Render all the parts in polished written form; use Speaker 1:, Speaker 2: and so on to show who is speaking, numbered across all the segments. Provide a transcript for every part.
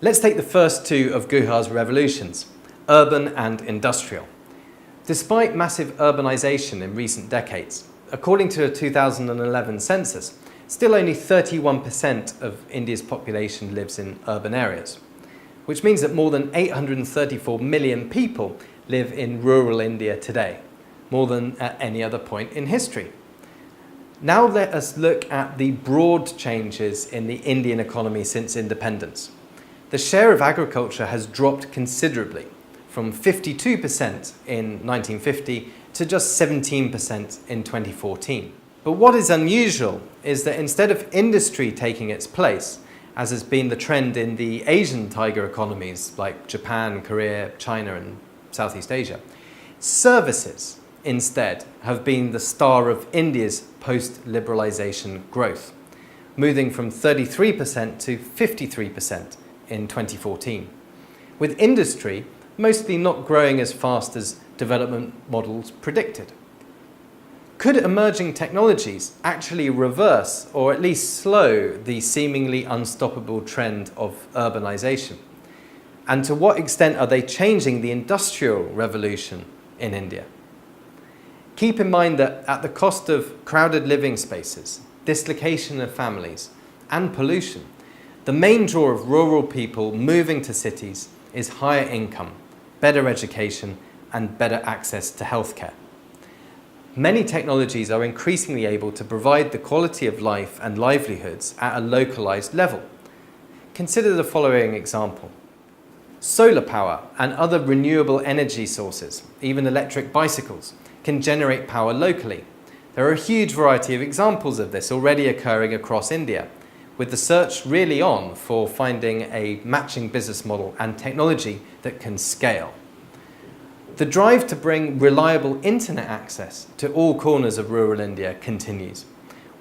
Speaker 1: Let's take the first two of Guhar's revolutions, urban and industrial. Despite massive urbanization in recent decades, according to a 2011 census, still only 31% of India's population lives in urban areas, which means that more than 834 million people live in rural India today, more than at any other point in history. Now let us look at the broad changes in the Indian economy since independence. The share of agriculture has dropped considerably, from 52% in 1950 to just 17% in 2014. But what is unusual is that instead of industry taking its place, as has been the trend in the Asian tiger economies like Japan, Korea, China and Southeast Asia, services instead have been the star of India's post-liberalization growth, moving from 33% to 53% in 2014, with industry mostly not growing as fast as development models predicted. Could emerging technologies actually reverse or at least slow the seemingly unstoppable trend of urbanization? And to what extent are they changing the industrial revolution in India? Keep in mind that at the cost of crowded living spaces, dislocation of families, and pollution, the main draw of rural people moving to cities is higher income, better education, and better access to healthcare. Many technologies are increasingly able to provide the quality of life and livelihoods at a localized level. Consider the following example. Solar power and other renewable energy sources, even electric bicycles, can generate power locally. There are a huge variety of examples of this already occurring across India, with the search really on for finding a matching business model and technology that can scale. The drive to bring reliable internet access to all corners of rural India continues,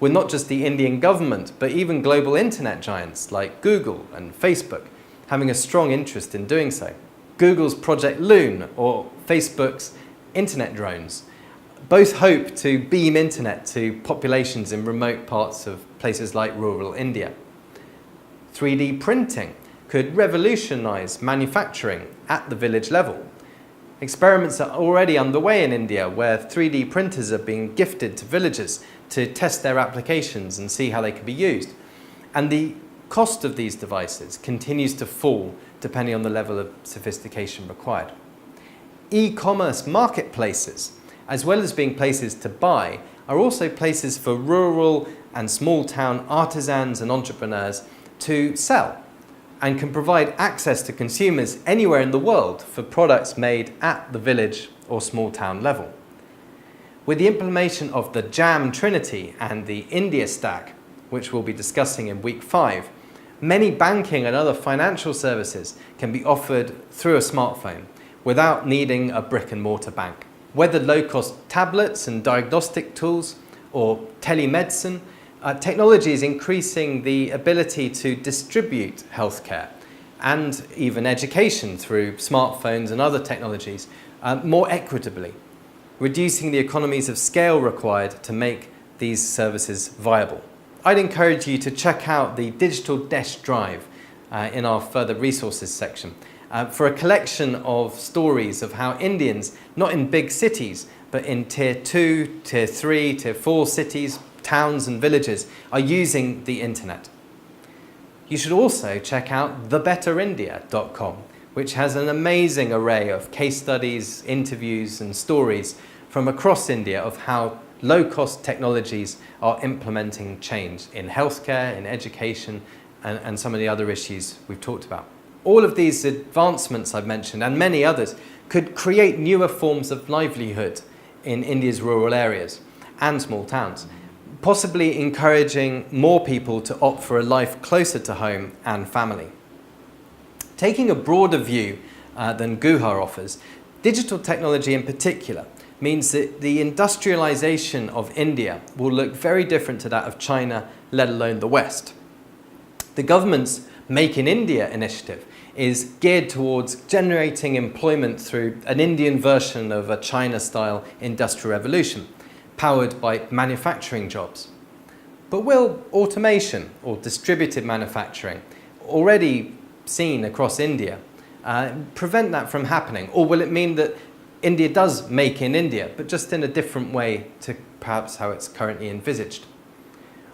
Speaker 1: with not just the Indian government, but even global internet giants like Google and Facebook having a strong interest in doing so. Google's Project Loon or Facebook's internet drones both hope to beam internet to populations in remote parts of places like rural India. 3D printing could revolutionize manufacturing at the village level. Experiments are already underway in India where 3D printers are being gifted to villagers to test their applications and see how they can be used. And the cost of these devices continues to fall depending on the level of sophistication required. E-commerce marketplaces, as well as being places to buy, are also places for rural and small town artisans and entrepreneurs to sell, and can provide access to consumers anywhere in the world for products made at the village or small town level. With the implementation of the Jam Trinity and the India Stack, which we'll be discussing in week 5, many banking and other financial services can be offered through a smartphone without needing a brick and mortar bank. Whether low-cost tablets and diagnostic tools or telemedicine, technology is increasing the ability to distribute healthcare and even education through smartphones and other technologies more equitably, reducing the economies of scale required to make these services viable. I'd encourage you to check out the digital desk drive in our further resources section for a collection of stories of how Indians, not in big cities, but in tier 2, tier 3, tier 4 cities, towns and villages, are using the internet. You should also check out thebetterindia.com, which has an amazing array of case studies, interviews and stories from across India of how low-cost technologies are implementing change in healthcare, in education, and some of the other issues we've talked about. All of these advancements I've mentioned, and many others, could create newer forms of livelihood in India's rural areas and small towns, possibly encouraging more people to opt for a life closer to home and family. Taking a broader view than Guhar offers, digital technology in particular means that the industrialization of India will look very different to that of China, let alone the West. The government's Make in India initiative is geared towards generating employment through an Indian version of a China-style industrial revolution, powered by manufacturing jobs. But will automation or distributed manufacturing, already seen across India prevent that from happening? Or will it mean that India does make in India, but just in a different way to perhaps how it's currently envisaged?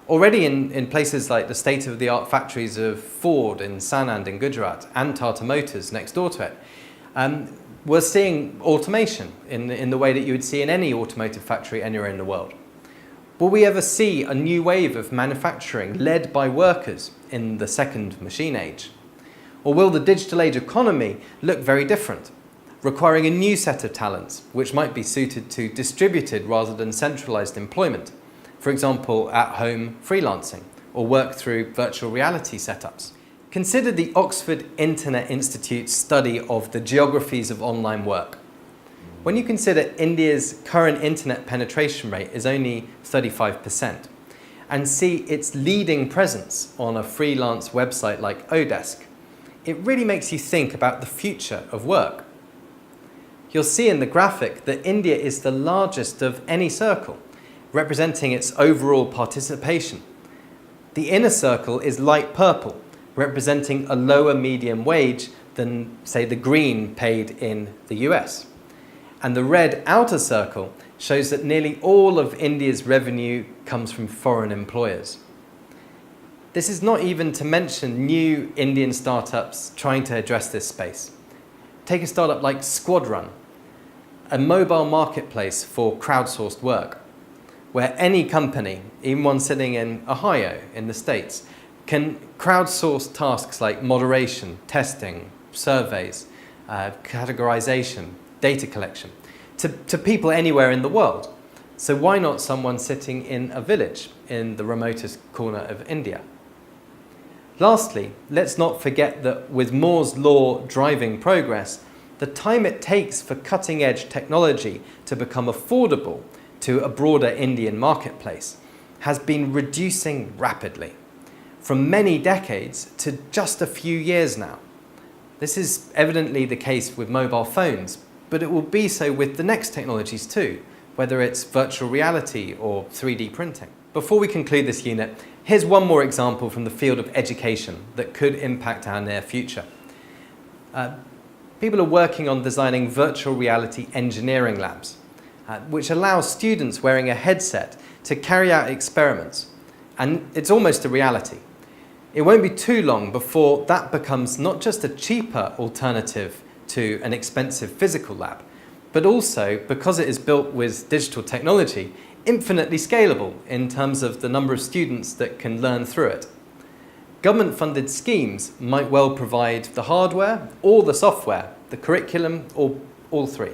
Speaker 1: Already in places like the state-of-the-art factories of Ford in Sanand in Gujarat and Tata Motors next door to it, we're seeing automation in the way that you would see in any automotive factory anywhere in the world. Will we ever see a new wave of manufacturing led by workers in the second machine age? Or will the digital age economy look very different, requiring a new set of talents which might be suited to distributed rather than centralized employment? For example, at-home freelancing or work through virtual reality setups. Consider the Oxford Internet Institute's study of the geographies of online work. When you consider India's current internet penetration rate is only 35% and see its leading presence on a freelance website like Odesk, it really makes you think about the future of work. You'll see in the graphic that India is the largest of any circle, representing its overall participation. The inner circle is light purple, representing a lower median wage than, say, the green paid in the US. And the red outer circle shows that nearly all of India's revenue comes from foreign employers. This is not even to mention new Indian startups trying to address this space. Take a startup like Squadrun, a mobile marketplace for crowdsourced work, where any company, even one sitting in Ohio in the States, can crowdsource tasks like moderation, testing, surveys, categorization, data collection, to people anywhere in the world. So why not someone sitting in a village in the remotest corner of India? Lastly, let's not forget that with Moore's law driving progress, the time it takes for cutting-edge technology to become affordable to a broader Indian marketplace has been reducing rapidly, from many decades to just a few years now. This is evidently the case with mobile phones, but it will be so with the next technologies too, whether it's virtual reality or 3D printing. Before we conclude this unit, here's one more example from the field of education that could impact our near future. People are working on designing virtual reality engineering labs, which allows students wearing a headset to carry out experiments, and it's almost a reality. It won't be too long before that becomes not just a cheaper alternative to an expensive physical lab, but also, because it is built with digital technology, infinitely scalable in terms of the number of students that can learn through it. Government-funded schemes might well provide the hardware or the software, the curriculum, or all three.